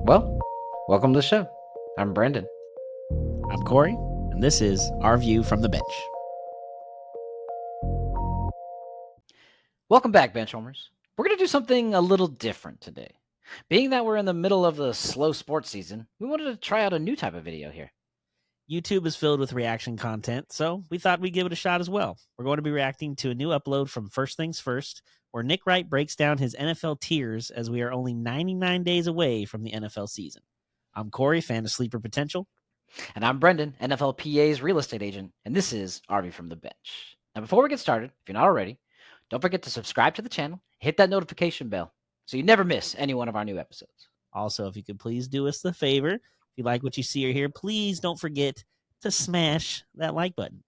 Well, welcome to the show. I'm Brendan. I'm Corey, and this is Our View from the Bench. Welcome back, Benchwarmers. We're going to do something a little different today. Being that we're in the middle of the slow sports season, we wanted to try out a new type of video here. YouTube is filled with reaction content, so we thought we'd give it a shot as well. We're going to be reacting to a new upload from First Things First, where Nick Wright breaks down his NFL tiers as we are only 99 days away from the NFL season. I'm Corey, fan of Sleeper Potential. And I'm Brendan, NFL PA's real estate agent, and this is Our View from the Bench. Now, before we get started, if you're not already, don't forget to subscribe to the channel, hit that notification bell, so you never miss any one of our new episodes. Also, if you could please do us the favor, if you like what you see or hear, please don't forget to smash that like button.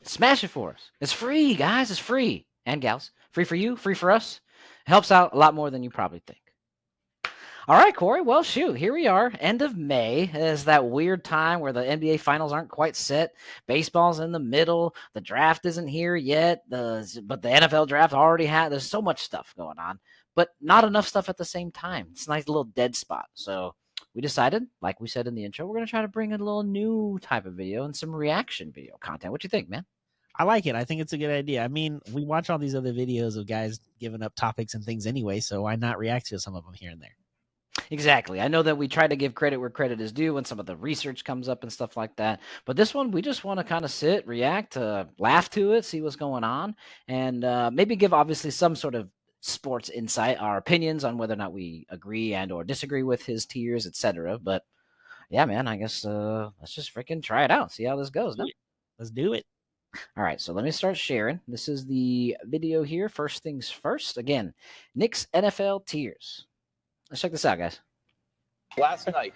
Smash it for us. It's free, guys. It's free. And gals. Free for you, free for us. It helps out a lot more than you probably think. All right, Corey. Well, shoot, here we are. End of May is that weird time where the NBA finals aren't quite set. Baseball's in the middle. The draft isn't here yet. But the NFL draft already had. There's so much stuff going on, but not enough stuff at the same time. It's a nice little dead spot. So we decided, like we said in the intro, we're going to try to bring in a little new type of video and some reaction video content. What you think, man? I like it. I think it's a good idea. I mean, we watch all these other videos of guys giving up topics and things anyway, so why not react to some of them here and there? Exactly. I know that we try to give credit where credit is due when some of the research comes up and stuff like that. But this one, we just want to kind of sit, react, laugh to it, see what's going on, and maybe give obviously some sort of sports insight, our opinions on whether or not we agree and or disagree with his tiers, etc. But yeah, man, I guess let's just freaking try it out, see how this goes. No? Let's do it. All right, so let me start sharing. This is the video here. First things first. Again, Nick's NFL tiers. Let's check this out, guys. Last night,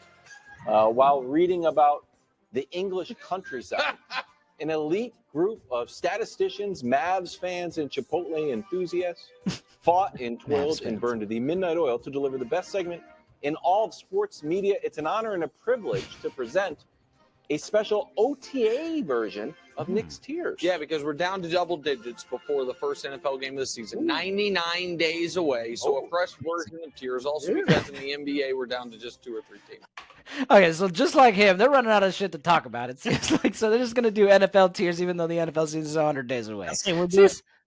while reading about the English countryside, an elite group of statisticians, Mavs fans, and Chipotle enthusiasts fought and toiled and burned the midnight oil to deliver the best segment in all of sports media. It's an honor and a privilege to present a special OTA version of Nick's tiers. Yeah, because we're down to double digits before the first NFL game of the season. 99 days away, so a fresh version of tiers. Also, because in the NBA, we're down to just 2 or 3 teams. Okay, so just like him, they're running out of shit to talk about. It seems like so they're just gonna do NFL tiers, even though the NFL season is 100 days away.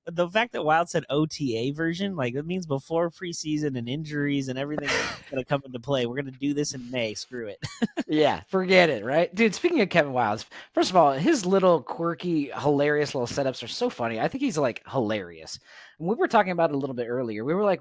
The fact that Wild said OTA version, like that means before preseason and injuries and everything going to come into play. We're going to do this in May. Screw it. Yeah, forget it, right? Dude, speaking of Kevin Wildes, first of all, his little quirky, hilarious little setups are so funny. I think he's like hilarious. And we were talking about it a little bit earlier. We were like,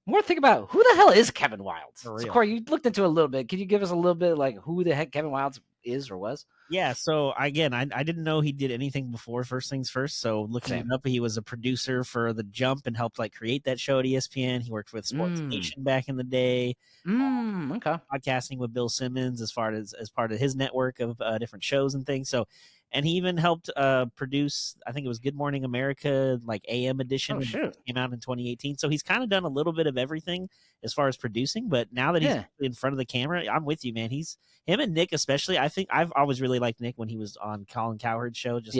more think about who the hell is Kevin Wildes? So, Corey, you looked into it a little bit. Can you give us a little bit like who the heck Kevin Wildes is or was? Yeah, so again, I didn't know he did anything before First Things First. So looking it up, he was a producer for The Jump and helped like create that show at ESPN. He worked with Sports Nation back in the day. Okay. Podcasting with Bill Simmons as part of his network of different shows and things. So, and he even helped produce, I think it was Good Morning America, like AM edition. Oh, sure. Came out in 2018. So he's kind of done a little bit of everything as far as producing. But now that he's in front of the camera, I'm with you, man. Him and Nick especially. I think I've always really liked Nick when he was on Colin Cowherd's show, just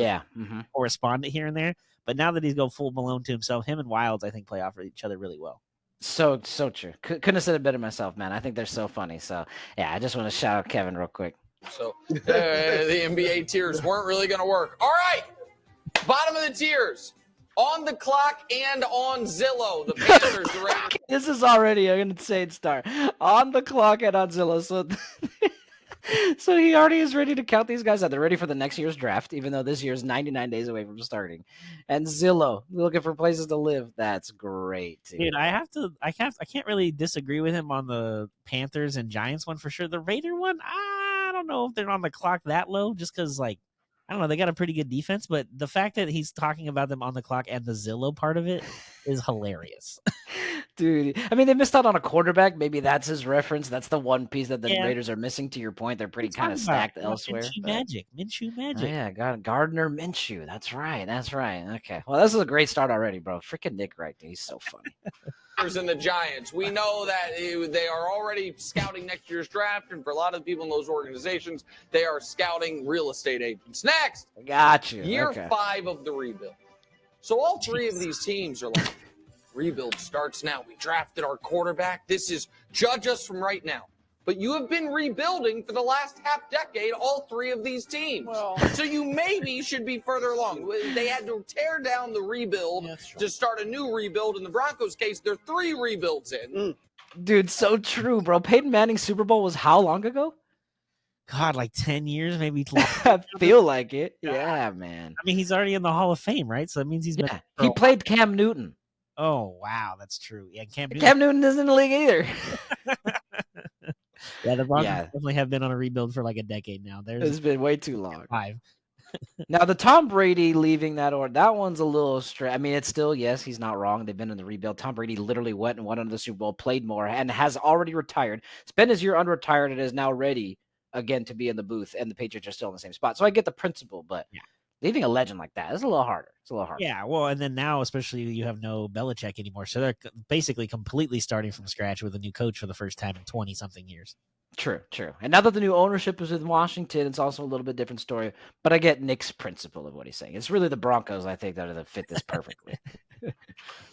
correspondent here and there. But now that he's going full blown to himself, him and Wildes, I think, play off each other really well. So true. Couldn't have said it better myself, man. I think they're so funny. So yeah, I just want to shout out Kevin real quick. So the NBA tiers weren't really going to work. All right, bottom of the tiers. On the clock and on Zillow, the Panthers are ready. This is already an insane start. On the clock and on Zillow. So he already is ready to count these guys out. They're ready for the next year's draft, even though this year's 99 days away from starting. And Zillow, looking for places to live. That's great, dude. I can't really disagree with him on the Panthers and Giants one for sure. The Raider one, I don't know if they're on the clock that low, just because like I don't know, they got a pretty good defense, but the fact that he's talking about them on the clock and the Zillow part of it is hilarious. Dude, I mean, they missed out on a quarterback. Maybe that's his reference. That's the one piece that the Raiders are missing. To your point, they're pretty kind of stacked elsewhere. Minshew magic. Oh, yeah, Gardner Minshew. That's right. Okay. Well, this is a great start already, bro. Freaking Nick Wright. He's so funny. And the Giants. We know that they are already scouting next year's draft, and for a lot of people in those organizations, they are scouting real estate agents. Next, got you. Year 5 of the rebuild. So all 3 of these teams are like, rebuild starts now. We drafted our quarterback. This is judge us from right now. but you have been rebuilding for the last half decade, all three of these teams. Well, so you maybe should be further along. They had to tear down the rebuild to start a new rebuild. In the Broncos' case, there are 3 rebuilds in. Dude, so true, bro. Peyton Manning's Super Bowl was how long ago? God, like 10 years, maybe. I feel like it. Yeah, man. I mean, he's already in the Hall of Fame, right? So that means he's been. Yeah, he played Cam Newton. Oh, wow, that's true. Yeah, Cam Newton isn't in the league either. Yeah, the Broncos definitely have been on a rebuild for like a decade now. It's been way too long. 5. Now, the Tom Brady leaving that one's a little straight. I mean, it's still, yes, he's not wrong. They've been in the rebuild. Tom Brady literally went and won under the Super Bowl, played more, and has already retired. Spent his year unretired and is now ready again to be in the booth, and the Patriots are still in the same spot. So I get the principle, but leaving a legend like that is a little harder. It's a little harder. Yeah, well, and then now, especially, you have no Belichick anymore. So they're basically completely starting from scratch with a new coach for the first time in 20-something years. True. And now that the new ownership is in Washington, it's also a little bit different story. But I get Nick's principle of what he's saying. It's really the Broncos, I think, that fit this perfectly.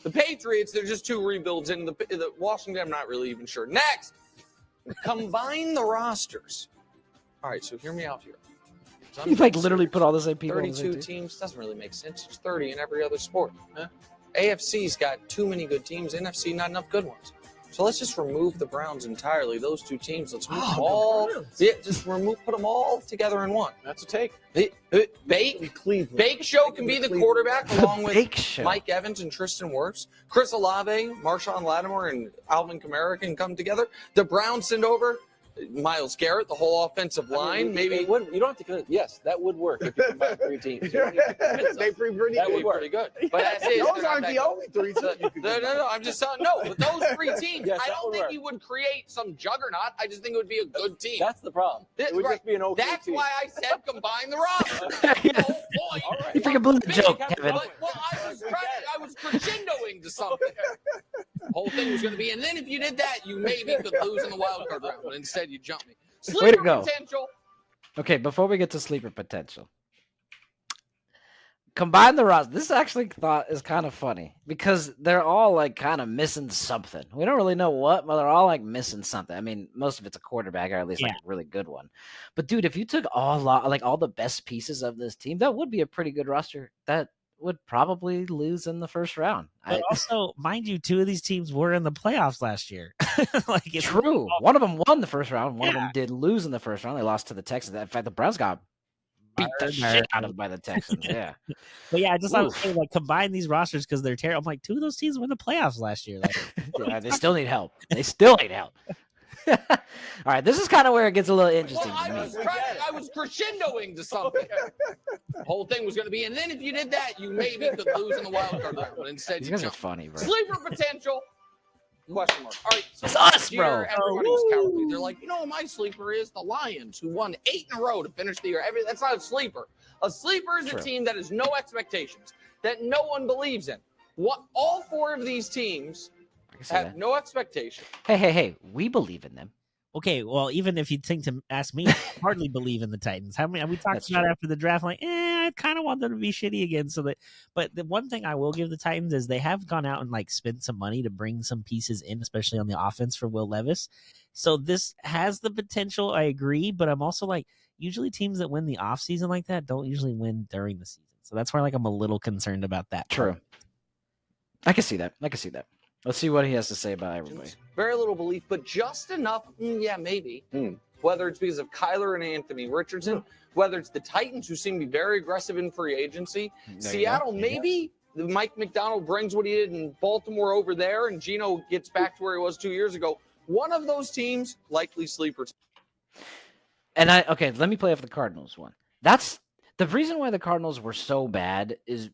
The Patriots, they're just 2 rebuilds in. The Washington, I'm not really even sure. Next, combine the rosters. All right, so hear me out here. You literally put all the same people. 32 teams doesn't really make sense. It's 30 in every other sport. Huh? AFC's got too many good teams. NFC, not enough good ones. So let's just remove the Browns entirely. Those 2 teams, let's move them all. Yeah, just put them all together in one. That's a take. Bake Show can be the quarterback along with Mike Evans and Tristan Wirfs. Chris Olave, Marshawn Lattimore, and Alvin Kamara can come together. The Browns send over Myles Garrett, the whole offensive line. Maybe you don't have to. Yes, that would work if you combine 3 teams. That would work pretty good. But as is, those aren't the only 3 teams. No. I'm just telling. No, but those 3 teams, I don't think you would create some juggernaut. I just think it would be a good team. That's the problem. It would just be an okay That's team. why I said combine the roster. The whole point. All right. You freaking blew the joke, Kevin. Well, I was crescendoing to something. The whole thing was going to be, and then if you did that, you maybe could lose in the wild card round. But instead, you jumped me. Way to go. Potential. Okay, before we get to sleeper potential, combine the roster. This actually is kind of funny because they're all kind of missing something. We don't really know what, but they're all missing something. I mean, most of it's a quarterback, or at least a really good one. But dude, if you took all the best pieces of this team, that would be a pretty good roster. That would probably lose in the first round. But also, mind you, 2 of these teams were in the playoffs last year. It's true. One of them won the first round. One of them did lose in the first round. They lost to the Texans. In fact, the Browns got beat the shit out of by the Texans. Yeah. But yeah, I just want to say, combine these rosters because they're terrible. I'm like, 2 of those teams were in the playoffs last year. They still need help. All right, this is kind of where it gets a little interesting. Well, I was crescendoing to something. The whole thing was going to be, and then if you did that, you maybe could lose in the wild card round. But instead, you guys are funny, bro. Sleeper potential. Question mark. All right, so it's us, bro. Everybody was cowardly. They're like, my sleeper is the Lions, who won 8 in a row to finish the year. That's not a sleeper. A sleeper is a team that has no expectations, that no one believes in. All 4 of these teams have no expectation. Hey, we believe in them. Okay, well, even if you think to ask me, I hardly believe in the Titans. How many we talked about after the draft? Like, I kind of want them to be shitty again. But the one thing I will give the Titans is they have gone out and spent some money to bring some pieces in, especially on the offense for Will Levis. So this has the potential. I agree, but I'm also usually teams that win the offseason like that don't usually win during the season. So that's why I'm a little concerned about that. True. I can see that. Let's see what he has to say about everybody. Very little belief, but just enough. Maybe. Whether it's because of Kyler and Anthony Richardson, whether it's the Titans, who seem to be very aggressive in free agency. Seattle, maybe. Mike McDonald brings what he did in Baltimore over there, and Geno gets back to where he was 2 years ago. One of those teams, likely sleepers. And let me play off the Cardinals one. That's the reason why the Cardinals were so bad is,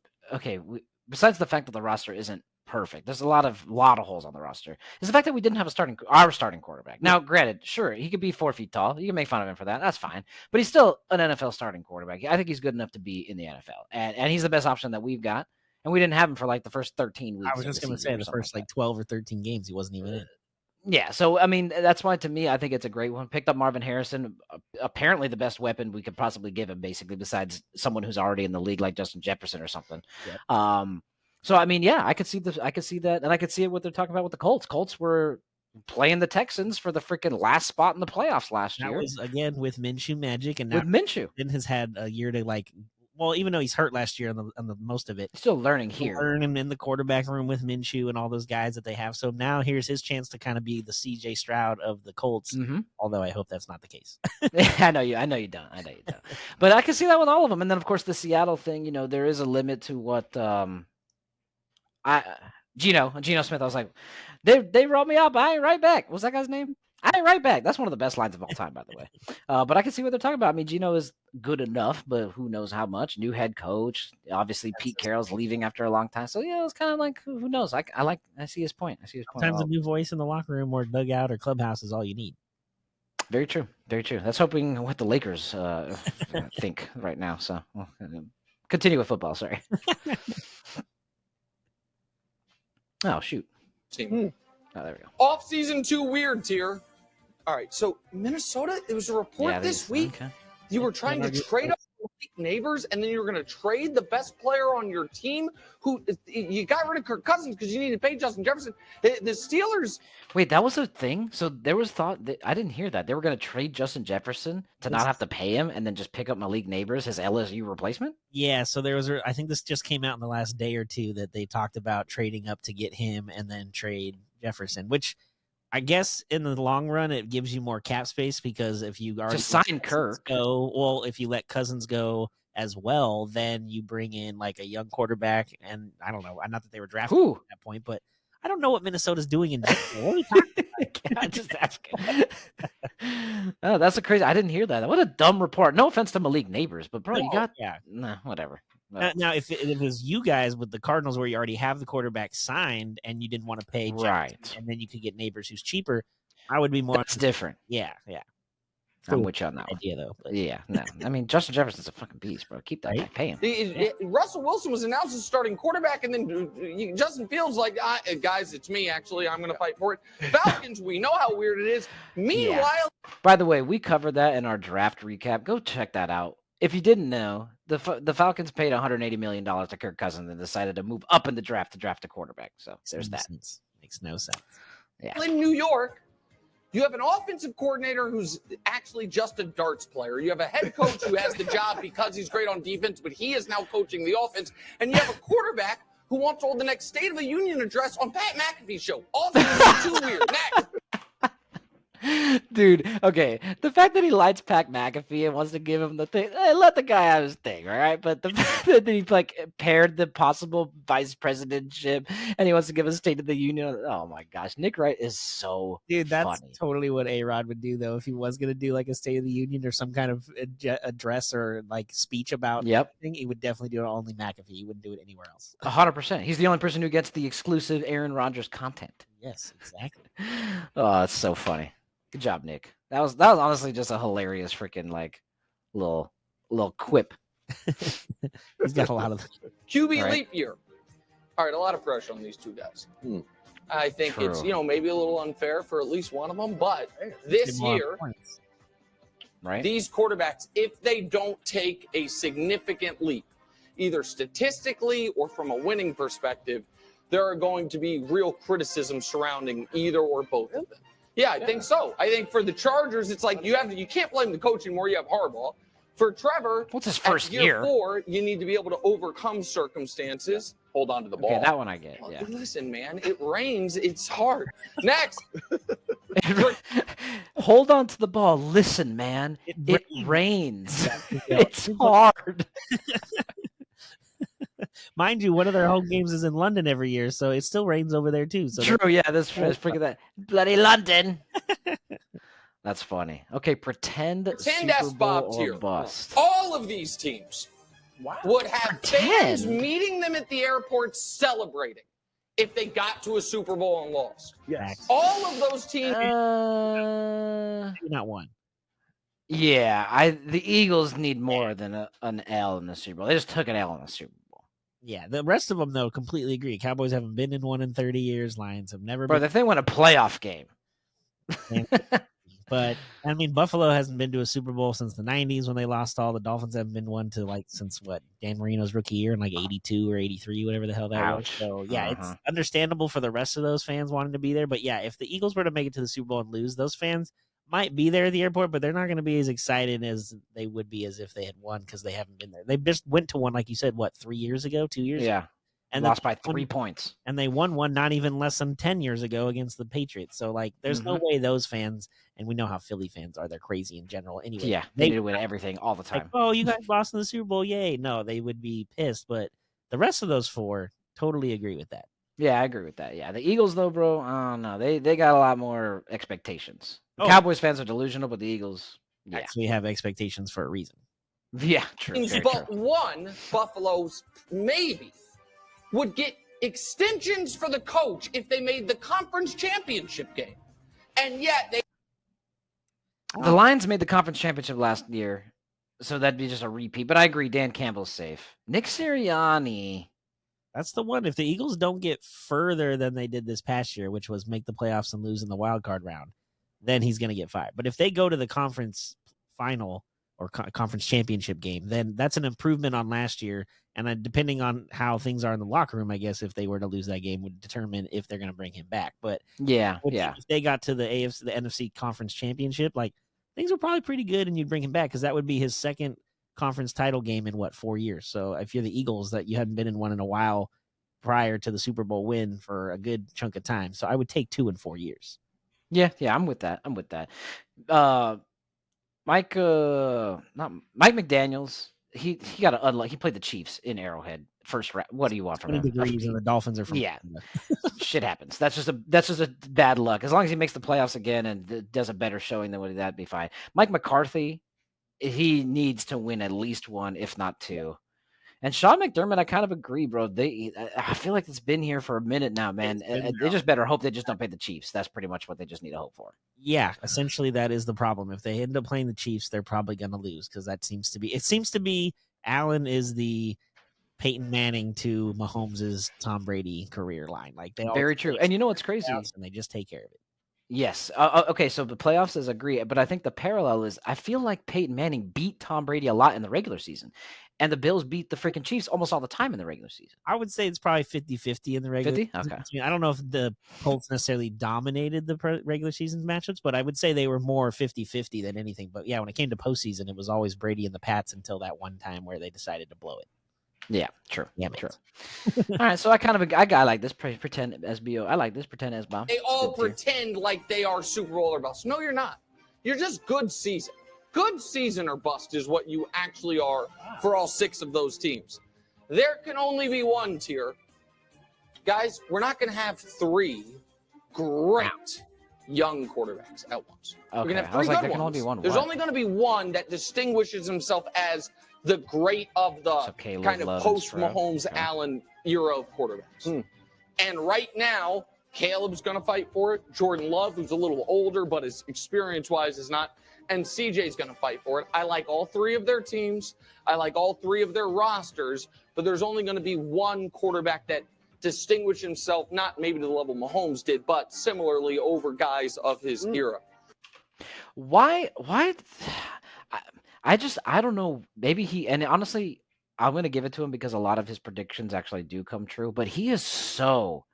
besides the fact that the roster isn't perfect, there's a lot of holes on the roster, is the fact that we didn't have our starting quarterback. Now, granted, sure, he could be 4 feet tall. You can make fun of him for that. That's fine. But he's still an NFL starting quarterback. I think he's good enough to be in the NFL. And he's the best option that we've got. And we didn't have him for the first 13 weeks. I was just going to say the first 12 or 13 games he wasn't even in. Yeah, so I mean, that's why to me, I think it's a great one. Picked up Marvin Harrison, apparently the best weapon we could possibly give him, basically, besides someone who's already in the league like Justin Jefferson or something. Yep. So I mean, yeah, I could see that, and I could see what they're talking about with the Colts. Colts were playing the Texans for the freaking last spot in the playoffs last That year. was again with Minshew magic, and now With Minshew. Ben has had a year to well, even though he's hurt last year on the most of it, Still learning here. Learning in the quarterback room with Minshew and all those guys that they have. So now here's his chance to kind of be the CJ Stroud of the Colts. Mm-hmm. Although I hope that's not the case. I know you don't. But I can see that with all of them. And then of course the Seattle thing, there is a limit to what Geno Smith. I was like, they rolled me out, but I ain't right back. What's that guy's name? I ain't right back. That's one of the best lines of all time, by the way. But I can see what they're talking about. I mean, Geno is good enough, but who knows how much? New head coach. Obviously, Pete Carroll's leaving after a long time. So yeah, it's kind of like who knows? I see his point. Sometimes a new voice in the locker room or dugout or clubhouse is all you need. Very true. Very true. That's hoping what the Lakers think right now. So continue with football. Sorry. Oh shoot. Team. Oh, there we go. Off season 2 weird tier. All right, so Minnesota, there was a report this week. Okay. You were trying to trade up neighbors, and then you were going to trade the best player on your team. Who you got rid of Kirk Cousins because you needed to pay Justin Jefferson. The Steelers. Wait, that was a thing. So there was thought that I didn't hear that they were going to trade Justin Jefferson to not have to pay him, and then just pick up Malik Neighbors, his LSU replacement. Yeah, so there was. I think this just came out in the last day or two that they talked about trading up to get him and then trade Jefferson, which I guess in the long run it gives you more cap space because if you already just sign Kirk, if you let Cousins go as well, then you bring in like a young quarterback, and I don't know, not that they were drafted at that point, but I don't know what Minnesota's doing in general. What are we talking about? I'm just asking. Oh, that's a crazy. I didn't hear that. What a dumb report. No offense to Malik Neighbors, but bro, you got whatever. Now, if it was you guys with the Cardinals where you already have the quarterback signed and you didn't want to pay Jefferson, and then you could get Neighbors who's cheaper, I would be more. That's different. Yeah. I'm with you on that idea, though. But. Yeah, no. I mean, Justin Jefferson's a fucking beast, bro. Keep that guy, pay him. Russell Wilson was announced as starting quarterback, and then Justin Fields like, guys, it's me, actually. I'm going to fight for it. Falcons, we know how weird it is. Meanwhile. By the way, we covered that in our draft recap. Go check that out. If you didn't know, the Falcons paid $180 million to Kirk Cousins and decided to move up in the draft to draft a quarterback. So there's that. Makes no sense. Yeah. In New York, you have an offensive coordinator who's actually just a darts player. You have a head coach who has the job because he's great on defense, but he is now coaching the offense. And you have a quarterback who wants to hold the next State of the Union address on Pat McAfee's show. All things are too weird. Next. Dude, okay. The fact that he likes Pat McAfee and wants to give him the thing, let the guy have his thing, all right? But the fact that he paired the possible vice presidentship and he wants to give a State of the Union, oh my gosh, Nick Wright is so that's funny. Totally what A-Rod would do though if he was going to do like a State of the Union or some kind of address or like speech about anything. He would definitely do it only McAfee. He wouldn't do it anywhere else. 100%. He's the only person who gets the exclusive Aaron Rodgers content. Yes, exactly. Oh, it's so funny. Good job, Nick. That was honestly just a hilarious freaking little quip. He's got a lot of QB leap year. All right, a lot of pressure on these two guys. I think it's maybe a little unfair for at least one of them, but this year, these quarterbacks, if they don't take a significant leap, either statistically or from a winning perspective, there are going to be real criticism surrounding either or both of them. Yeah, I think so. I think for the Chargers, it's like you can't blame the coach anymore. You have Harbaugh. For Trevor, what's his first year 4, you need to be able to overcome circumstances. Hold on to the ball. Okay, that one I get. Yeah. Listen, man, it rains. It's hard. Next. Hold on to the ball. Listen, man, it rains. It's hard. Mind you, one of their home games is in London every year, so it still rains over there too. So true, yeah, that's true. Freaking that bloody London. That's funny. Okay, pretend Super Bowl or bust. All of these teams would have fans meeting them at the airport celebrating if they got to a Super Bowl and lost. Yes. All of those teams. Not one. Yeah, the Eagles need more than an L in the Super Bowl. They just took an L in the Super Bowl. Yeah, the rest of them, though, completely agree. Cowboys haven't been in one in 30 years. Lions have never been. Bro, if they win a playoff game. But I mean, Buffalo hasn't been to a Super Bowl since the '90s when they lost all. The Dolphins haven't been one to like since what Dan Marino's rookie year in like '82 or '83, whatever the hell that was. Ouch. So yeah, it's Uh-huh. understandable for the rest of those fans wanting to be there. But yeah, if the Eagles were to make it to the Super Bowl and lose, those fans might be there at the airport, but they're not going to be as excited as they would be as if they had won because they haven't been there. They just went to one, like you said, what 3 years ago, 2 years? Yeah. And Lost by won- 3 points. and they won one not even less than 10 years ago against the Patriots. So like there's no way those fans, and we know how Philly fans are, they're crazy in general anyway. Yeah, they need to win everything all the like, time. oh, you guys lost in the Super Bowl, yay. No, they would be pissed, but the rest of those four totally agree with that. Yeah, I agree with that. Yeah, the Eagles though, bro, I don't know. They got a lot more expectations. The Oh. Cowboys fans are delusional, but the Eagles, yeah. Actually have expectations for a reason. Yeah, true. Very but true. one, Buffalo's maybe would get extensions for the coach if they made the conference championship game. And yet they The Lions made the conference championship last year, so that'd be just a repeat. But I agree, Dan Campbell's safe. Nick Sirianni. That's the one. If the Eagles don't get further than they did this past year, which was make the playoffs and lose in the wild card round, then he's going to get fired. But if they go to the conference final or conference championship game, then that's an improvement on last year. And then depending on how things are in the locker room, I guess if they were to lose that game would determine if they're going to bring him back. But Yeah. if they got to the NFC conference championship, like things were probably pretty good and you'd bring him back because that would be his second conference title game in 4 years. So if you're the Eagles, that you hadn't been in one in a while prior to the Super Bowl win for a good chunk of time. So I would take 2 in 4 years. Yeah, I'm with that. Mike McDaniels, he got an unlucky. He played the Chiefs in Arrowhead first round. What do you want from 20 him? degrees and the Dolphins are from Yeah. Shit happens. That's just a bad luck. As long as he makes the playoffs again and does a better showing than what that'd be fine. Mike McCarthy, he needs to win at least one, if not two. And Sean McDermott, I kind of agree, bro. I feel like it's been here for a minute now, man. They just better hope they just don't play the Chiefs. That's pretty much what they just need to hope for. Yeah, essentially that is the problem. If they end up playing the Chiefs, they're probably going to lose because it seems to be Allen is the Peyton Manning to Mahomes' Tom Brady career line. Like they all very true. And you know what's crazy? And they just take care of it. Yes. Okay. So the playoffs is agree, but I think the parallel is I feel like Peyton Manning beat Tom Brady a lot in the regular season, and the Bills beat the freaking Chiefs almost all the time in the regular season. I would say it's probably 50-50 in the regular 50? season. Okay. I don't know if the Colts necessarily dominated the regular season matchups, but I would say they were more 50-50 than anything. But yeah, when it came to postseason, it was always Brady and the Pats until that one time where they decided to blow it. Yeah, true. Yeah, true. All right, so I like this pretend SBO. I like this pretend S bomb. They all pretend like they are Super Bowl or bust. No, you're not. You're just good season. Good season or bust is what you actually are for all 6 of those teams. There can only be one tier. Guys, we're not going to have 3 great young quarterbacks at once. Okay. We're going to have 3 I was like, good there can ones. only be one. There's only going to be one that distinguishes himself as the great of the kind of post-Mahomes Allen era of quarterbacks. And right now, Caleb's going to fight for it. Jordan Love, who's a little older, but his experience-wise is not. And CJ's going to fight for it. I like all 3 of their teams. I like all 3 of their rosters. But there's only going to be one quarterback that distinguished himself, not maybe to the level Mahomes did, but similarly over guys of his era. Why? I don't know. Maybe and honestly, I'm going to give it to him because a lot of his predictions actually do come true. But he is so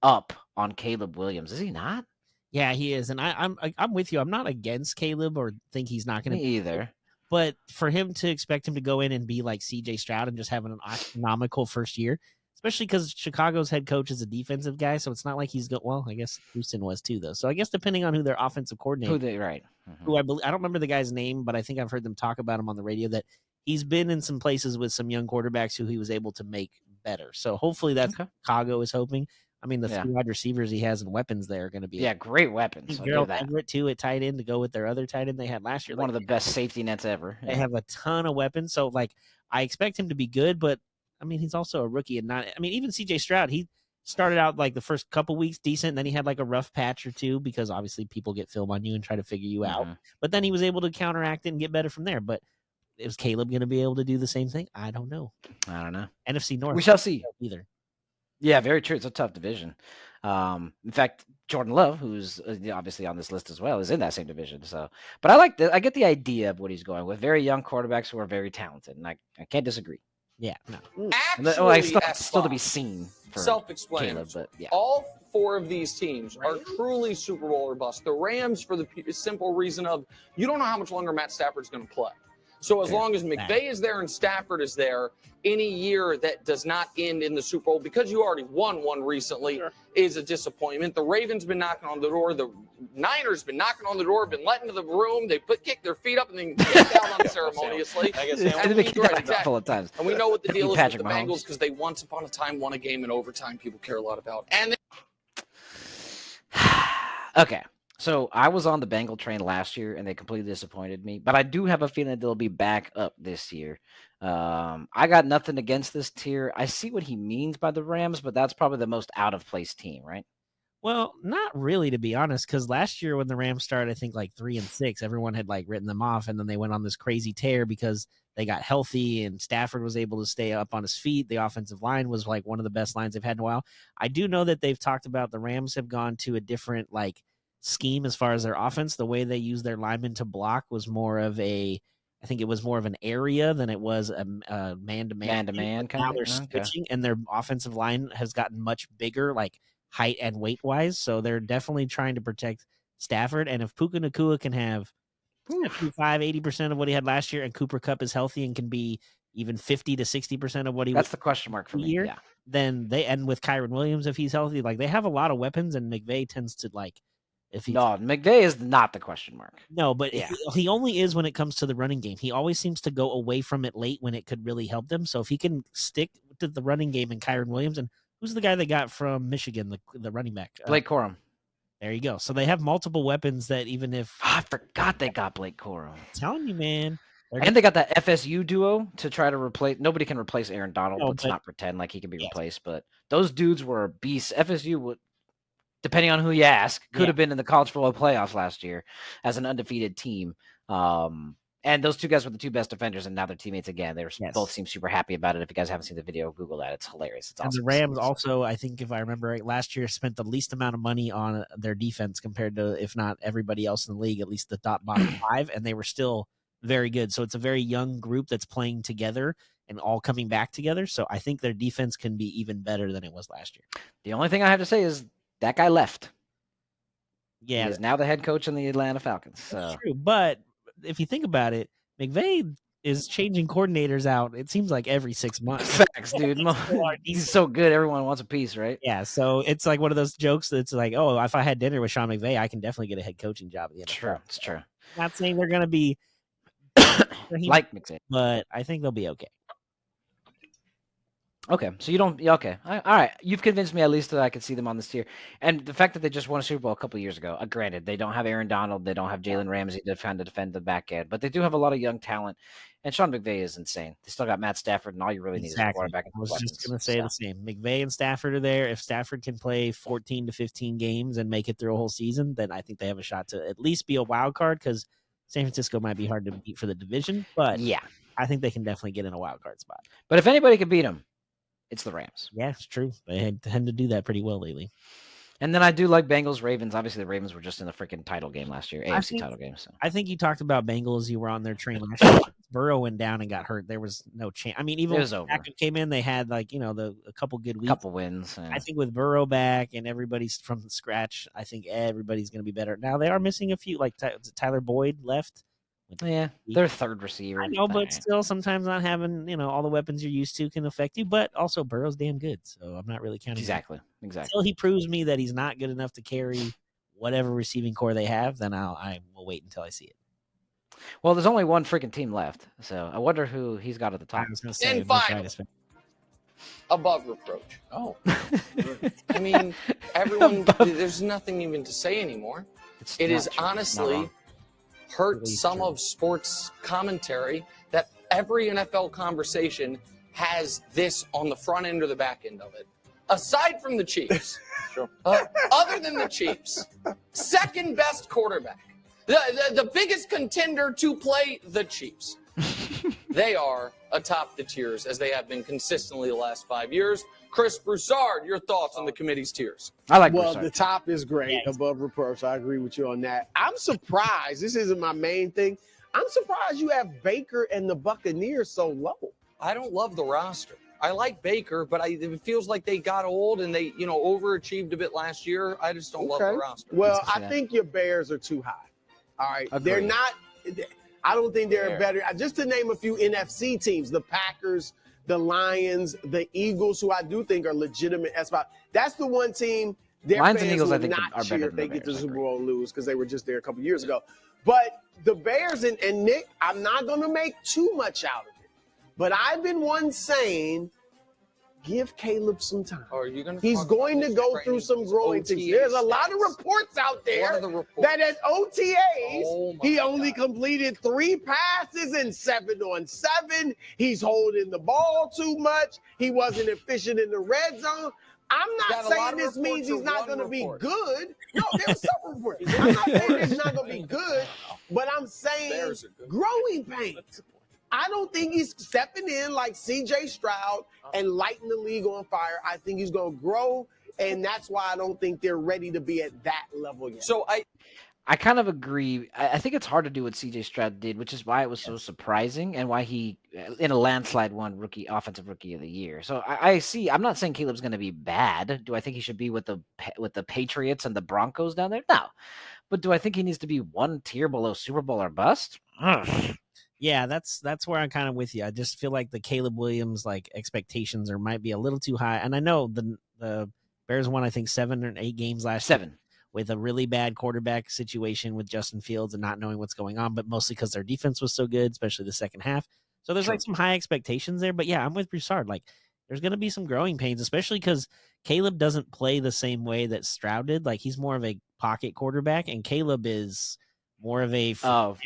up on Caleb Williams, is he not? Yeah, he is, and I'm with you. I'm not against Caleb or think he's not going to be either. But for him to expect him to go in and be like C.J. Stroud and just having an astronomical first year, especially because Chicago's head coach is a defensive guy, so it's not like he's well. I guess Houston was too, though. So I guess depending on who their offensive coordinator, who I don't remember the guy's name, but I think I've heard them talk about him on the radio that he's been in some places with some young quarterbacks who he was able to make better. So hopefully that's Chicago is hoping. I mean, the 3 wide receivers he has and weapons there are going to be great weapons. Gerald Everett too at tight end to go with their other tight end they had last year. One of the best safety nets ever. They have a ton of weapons, so like I expect him to be good, but I mean he's also a rookie and not. I mean even C.J. Stroud, he started out like the first couple weeks decent, and then he had like a rough patch or two because obviously people get film on you and try to figure you out. But then he was able to counteract it and get better from there. But is Caleb going to be able to do the same thing? I don't know. NFC North. We shall see. Either. Yeah, very true. It's a tough division. In fact, Jordan Love, who's obviously on this list as well, is in that same division. So, but I get the idea of what he's going with. Very young quarterbacks who are very talented, and I can't disagree. Yeah, no. Actually, still to be seen for self-explanatory. Caleb, but yeah. All 4 of these teams are truly Super Bowl or bust. The Rams, for the simple reason of you don't know how much longer Matt Stafford's going to play. So as long as McVay is there and Stafford is there, any year that does not end in the Super Bowl, because you already won one recently, is a disappointment. The Ravens been knocking on the door. The Niners been knocking on the door, been let into the room. They kick their feet up and then get down unceremoniously. Full of times. And we know what the deal is with the Mahomes. Bengals because they once upon a time won a game in overtime people care a lot about. And okay. So I was on the Bengal train last year, and they completely disappointed me. But I do have a feeling they'll be back up this year. I got nothing against this tier. I see what he means by the Rams, but that's probably the most out of place team, right? Well, not really, to be honest, because last year when the Rams started, I think like 3-6, everyone had like written them off, and then they went on this crazy tear because they got healthy and Stafford was able to stay up on his feet. The offensive line was like one of the best lines they've had in a while. I do know that they've talked about the Rams have gone to a different like scheme as far as their offense. The way they use their linemen to block was more of an area than it was a man-to-man. Man-to-man kind now of. they're switching, and their offensive line has gotten much bigger, like height and weight-wise. So they're definitely trying to protect Stafford. And if Puka Nacua can have 75-80% of what he had last year, and Cooper Kupp is healthy and can be even 50 to 60% of what he was, that's the question mark for me. Yeah. Then they end with Kyron Williams if he's healthy. Like they have a lot of weapons, and McVay tends to like. McVay is not the question mark. No, but he only is when it comes to the running game. He always seems to go away from it late when it could really help them. So if he can stick to the running game and Kyron Williams, and who's the guy they got from Michigan, the running back? Blake Corum. There you go. So they have multiple weapons that even if... I forgot they got Blake Corum. I'm telling you, man. And they got that FSU duo to try to replace... Nobody can replace Aaron Donald. Let's not pretend like he can be replaced. But those dudes were beasts. FSU would... Depending on who you ask, could have been in the college football playoffs last year as an undefeated team. And those two guys were the two best defenders, and now they're teammates again. They both seem super happy about it. If you guys haven't seen the video, Google that. It's hilarious. It's awesome. And the Rams also, I think if I remember right, last year spent the least amount of money on their defense compared to, if not everybody else in the league, at least the bottom 5, and they were still very good. So it's a very young group that's playing together and all coming back together. So I think their defense can be even better than it was last year. The only thing I have to say is that guy left. Yeah. He is now the head coach in the Atlanta Falcons. So. That's true. But if you think about it, McVay is changing coordinators out, it seems like every 6 months. Facts, dude. He's so good, everyone wants a piece, right? Yeah, so it's like one of those jokes that's like, oh, if I had dinner with Sean McVay, I can definitely get a head coaching job at the NFL. True, it's true. Not saying they're going to be like McVay, but I think they'll be okay. Okay, so you don't. Okay, all right. You've convinced me at least that I could see them on this tier, and the fact that they just won a Super Bowl a couple of years ago. Granted, they don't have Aaron Donald, they don't have Jalen Ramsey to defend the back end, but they do have a lot of young talent. And Sean McVay is insane. They still got Matt Stafford, and all you really need is a quarterback. I was just going to say the same. McVay and Stafford are there. If Stafford can play 14 to 15 games and make it through a whole season, then I think they have a shot to at least be a wild card, because San Francisco might be hard to beat for the division, but yeah, I think they can definitely get in a wild card spot. But if anybody can beat them, it's the Rams. Yeah, it's true. They tend to do that pretty well lately. And then I do like Bengals, Ravens. Obviously, the Ravens were just in the freaking title game last year, AFC title game. So I think you talked about Bengals. You were on their train last year. Burrow went down and got hurt. There was no chance. I mean, even when Packers came in, they had like a couple good weeks, couple wins. I think with Burrow back and everybody's from scratch, I think everybody's going to be better. Now they are missing a few. Like Tyler Boyd left. Yeah, their third receiver. I know, but still, sometimes not having all the weapons you're used to can affect you. But also, Burrow's damn good, so I'm not really counting. Exactly. Until he proves me that he's not good enough to carry whatever receiving core they have, then I will wait until I see it. Well, there's only one freaking team left, so I wonder who he's got at the top. I was going to say, and final, above reproach. Oh, I mean, everyone. There's nothing even to say anymore. It is honestly hurt some of sports commentary that every NFL conversation has this on the front end or the back end of it. Aside from the Chiefs, other than the Chiefs, second best quarterback, the biggest contender to play the Chiefs. They are atop the tiers as they have been consistently the last 5 years. Chris Broussard, your thoughts on the committee's tiers? I like Well, Broussard. the top is great above reproach. I agree with you on that. I'm surprised. This isn't my main thing. I'm surprised you have Baker and the Buccaneers so low. I don't love the roster. I like Baker, but it feels like they got old and they, overachieved a bit last year. I just don't love the roster. Well, I think your Bears are too high. All right. Agreed. They're not. I don't think they're better. Just to name a few NFC teams, the Packers, the Lions, the Eagles, who I do think are legitimate. That's the one team. Their Lions fans and Eagles, will I think, not are cheer better if they than the get to the Bears, I Super agree. Bowl and lose because they were just there a couple years ago. But the Bears and Nick, I'm not going to make too much out of it. But I've been one saying, give Caleb some time. Are you going He's going to go through some growing things. There's a lot of reports out there that at OTAs, he only completed 3 passes in 7-on-7. He's holding the ball too much. He wasn't efficient in the red zone. I'm not saying this means he's not going to be good. No, there's some reports. I'm not saying he's not going to be good, but I'm saying growing pains. I don't think he's stepping in like C.J. Stroud and lighting the league on fire. I think he's going to grow, and that's why I don't think they're ready to be at that level yet. So I kind of agree. I think it's hard to do what C.J. Stroud did, which is why it was so surprising and why he, in a landslide, won offensive rookie of the year. So I see. I'm not saying Caleb's going to be bad. Do I think he should be with the Patriots and the Broncos down there? No. But do I think he needs to be one tier below Super Bowl or bust? Ugh. Yeah, that's where I'm kind of with you. I just feel like the Caleb Williams expectations might be a little too high. And I know the Bears won, I think, 7 or 8 games last year with a really bad quarterback situation with Justin Fields and not knowing what's going on, but mostly because their defense was so good, especially the second half. So there's some high expectations there. But yeah, I'm with Broussard. There's going to be some growing pains, especially because Caleb doesn't play the same way that Stroud did. He's more of a pocket quarterback, and Caleb is more of a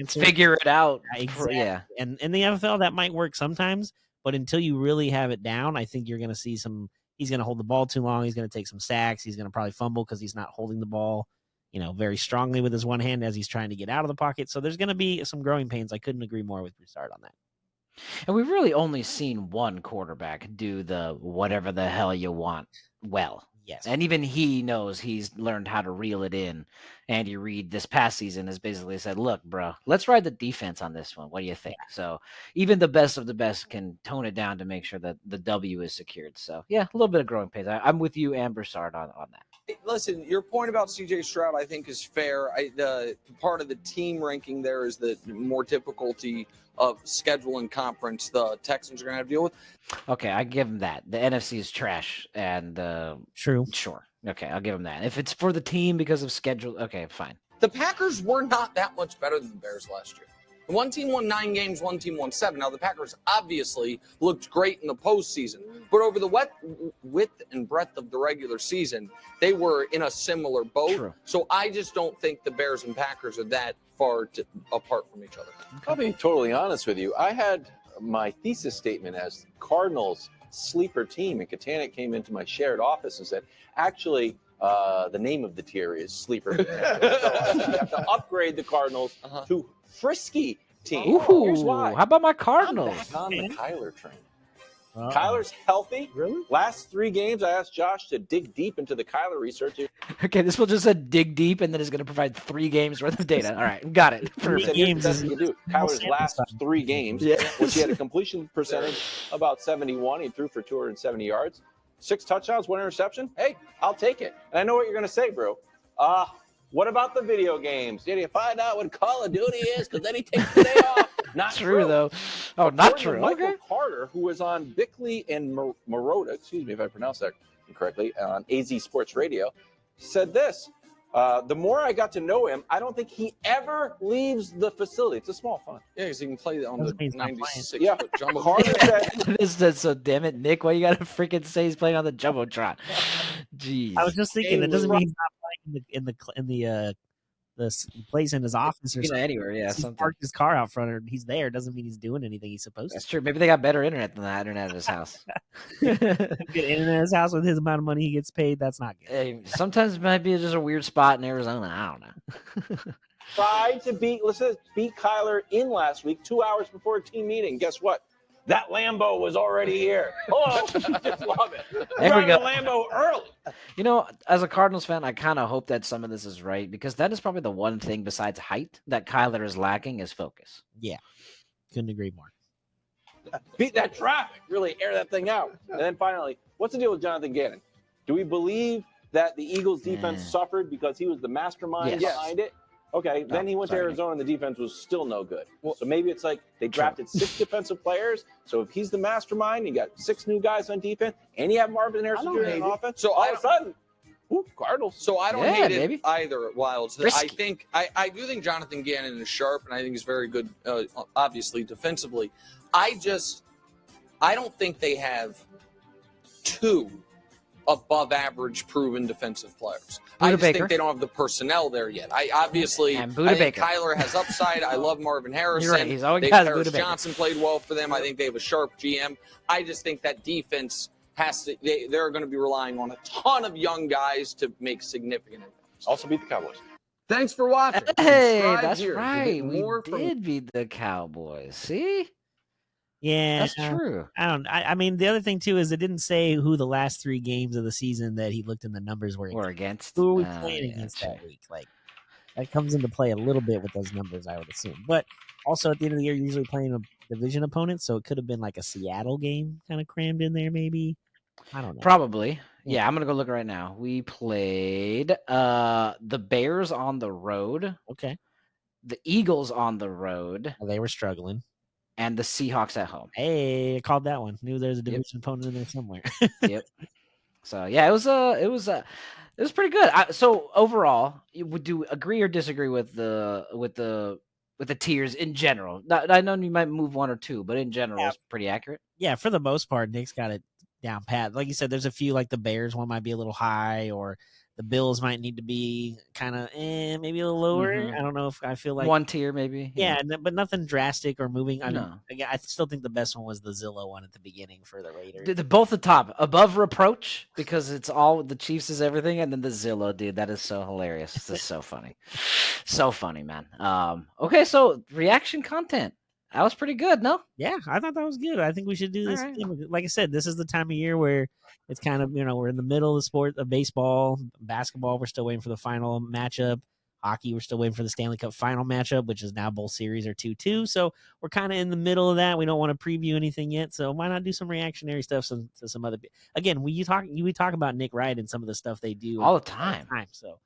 figure it out. Exactly. Yeah. And in the NFL, that might work sometimes, but until you really have it down, I think you're going to see he's going to hold the ball too long. He's going to take some sacks. He's going to probably fumble because he's not holding the ball, very strongly with his one hand as he's trying to get out of the pocket. So there's going to be some growing pains. I couldn't agree more with Broussard on that. And we've really only seen one quarterback do the whatever the hell you want well. Yes. And even he knows he's learned how to reel it in. Andy Reid this past season has basically said, look, bro, let's ride the defense on this one. What do you think? Yeah. So even the best of the best can tone it down to make sure that the W is secured. So, yeah, a little bit of growing pains. I'm with you and Broussard on that. Listen, your point about C.J. Stroud, I think, is fair. The part of the team ranking there is the more difficulty of schedule and conference the Texans are going to have to deal with. Okay, I give him that. The NFC is trash, and True. Sure. Okay, I'll give him that. If it's for the team because of schedule, okay, fine. The Packers were not that much better than the Bears last year. One team won 9 games, one team won 7. Now, the Packers obviously looked great in the postseason, but over the width and breadth of the regular season, they were in a similar boat. True. So I just don't think the Bears and Packers are that far apart from each other. I'll be totally honest with you. I had my thesis statement as Cardinals sleeper team, and Katana came into my shared office and said, actually, the name of the tier is sleeper. So you have to upgrade the Cardinals to frisky team. Ooh, here's why. How about my I'm Cardinals? back on the Kyler train. Kyler's healthy. Really? Last 3 games, I asked Josh to dig deep into the Kyler research. Okay, this will just said dig deep, and then it's going to provide 3 games worth of data. All right, got it. He said, here's the best you can do. Kyler's last 3 games, which he had a completion percentage about 71. He threw for 270 yards, 6 touchdowns, 1 interception. Hey, I'll take it. And I know what you're going to say, bro. What about the video games? Did you find out what Call of Duty is? Because then he takes the day off. Not true, though. Oh, not true. Michael Okay. Carter, who was on Bickley and Marotta, excuse me if I pronounced that incorrectly, on AZ Sports Radio, said this. The more I got to know him, I don't think he ever leaves the facility. It's a small fun. Yeah, because he can play on the 96-foot jumbo. Carter said, So damn it, Nick, why you got to freaking say he's playing on the Jumbotron? Jeez. I was just thinking that doesn't mean he's not playing he plays in his office or something. Anywhere, yeah. He Something. parked his car out front, or he's there. Doesn't mean he's doing anything he's supposed That's to. true. Maybe they got better internet than the internet at his house. Get internet at his house with his amount of money he gets paid. That's not good. Hey, sometimes it might be just a weird spot in Arizona. I don't know. tried to beat Kyler in last week 2 hours before a team meeting. Guess what? That Lambo was already here. Oh, just love it. There we go. The Lambo early. You know, as a Cardinals fan, I kind of hope that some of this is right because that is probably the one thing besides height that Kyler is lacking is focus. Yeah, couldn't agree more. Beat that traffic. Really air that thing out. And then finally, what's the deal with Jonathan Gannon? Do we believe that the Eagles defense suffered because he was the mastermind behind it? Okay, then he went to Arizona and the defense was still no good. So maybe it's like they drafted 6 defensive players. So if he's the mastermind, you got 6 new guys on defense, and you have Marvin Harrison Jr. on offense. So all of a sudden, Cardinals. So I don't hate it either at Wilds. I do think Jonathan Gannon is sharp, and I think he's very good, obviously, defensively. I don't think they have 2 above average proven defensive players. I just think they don't have the personnel there yet. I think Kyler has upside. I love Marvin Harrison. You're right. He's always Harris Johnson played well for them. I think they have a sharp GM. I just think that defense they're going to be relying on a ton of young guys to make significant impacts. Also beat the Cowboys. Thanks for watching. Hey, that's right. We did beat the Cowboys. See? Yeah, that's true. I mean, the other thing too is it didn't say who the last 3 games of the season that he looked in the numbers were against. Who are we playing against that week? Like that comes into play a little bit with those numbers, I would assume. But also at the end of the year, you're usually playing a division opponent, so it could have been like a Seattle game kind of crammed in there, maybe. I don't know. Probably. Yeah, I'm gonna go look right now. We played the Bears on the road. Okay. The Eagles on the road. They were struggling. And the Seahawks at home. Hey, I called that one. Knew there's a division opponent in there somewhere. Yep. So yeah, it was pretty good. So overall, would you agree or disagree with the tiers in general? I know you might move 1 or 2, but in general, it's pretty accurate. Yeah, for the most part, Nick's got it down pat. Like you said, there's a few like the Bears one might be a little high, or the Bills might need to be kind of maybe a little lower. I don't know if I feel like 1 tier maybe. Yeah, but nothing drastic or moving. I mean, again, I still think the best one was the Zillow one at the beginning for the Raiders. Both the top, above reproach because it's all the Chiefs is everything, and then the Zillow dude. That is so hilarious. This is so funny, so funny, man. Okay, so reaction content. That was pretty good, no? Yeah, I thought that was good. I think we should do this. Right. Like I said, this is the time of year where it's kind of, we're in the middle of the sport of baseball, basketball. We're still waiting for the final matchup. Hockey, we're still waiting for the Stanley Cup final matchup, which is now both series are 2-2. So we're kind of in the middle of that. We don't want to preview anything yet. So why not do some reactionary stuff to some other? Again, we talk about Nick Wright and some of the stuff they do all the time. So.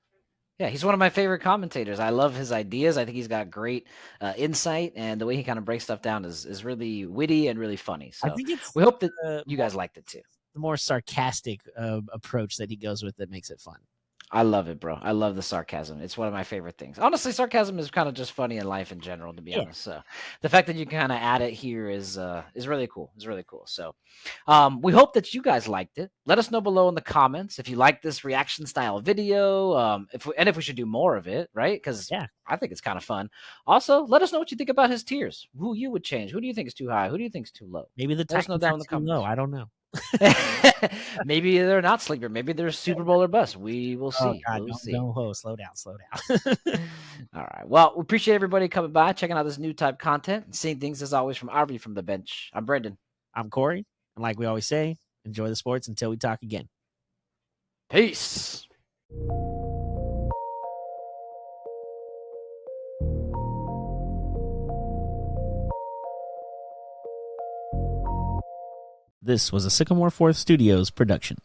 Yeah, he's one of my favorite commentators. I love his ideas. I think he's got great insight, and the way he kind of breaks stuff down is really witty and really funny. So we hope that you guys liked it too. The more sarcastic approach that he goes with that makes it fun. I love it, bro. I love the sarcasm. It's one of my favorite things. Honestly, sarcasm is kind of just funny in life in general, to be honest. So the fact that you kind of add it here is really cool. It's really cool. So we hope that you guys liked it. Let us know below in the comments if you like this reaction style video, if we should do more of it, right? Because I think it's kind of fun. Also, let us know what you think about his tiers. Who you would change? Who do you think is too high? Who do you think is too low? Maybe the Titans are too low. I don't know. Maybe they're not sleeper. Maybe they're Super Bowl or bust. We will see. Oh, God, we'll see. No, slow down. All right. Well, we appreciate everybody coming by, checking out this new type content, and seeing things as always from our view from the bench. I'm Brendan. I'm Corey. And like we always say, enjoy the sports until we talk again. Peace. This was a Sycamore 4th Studios production.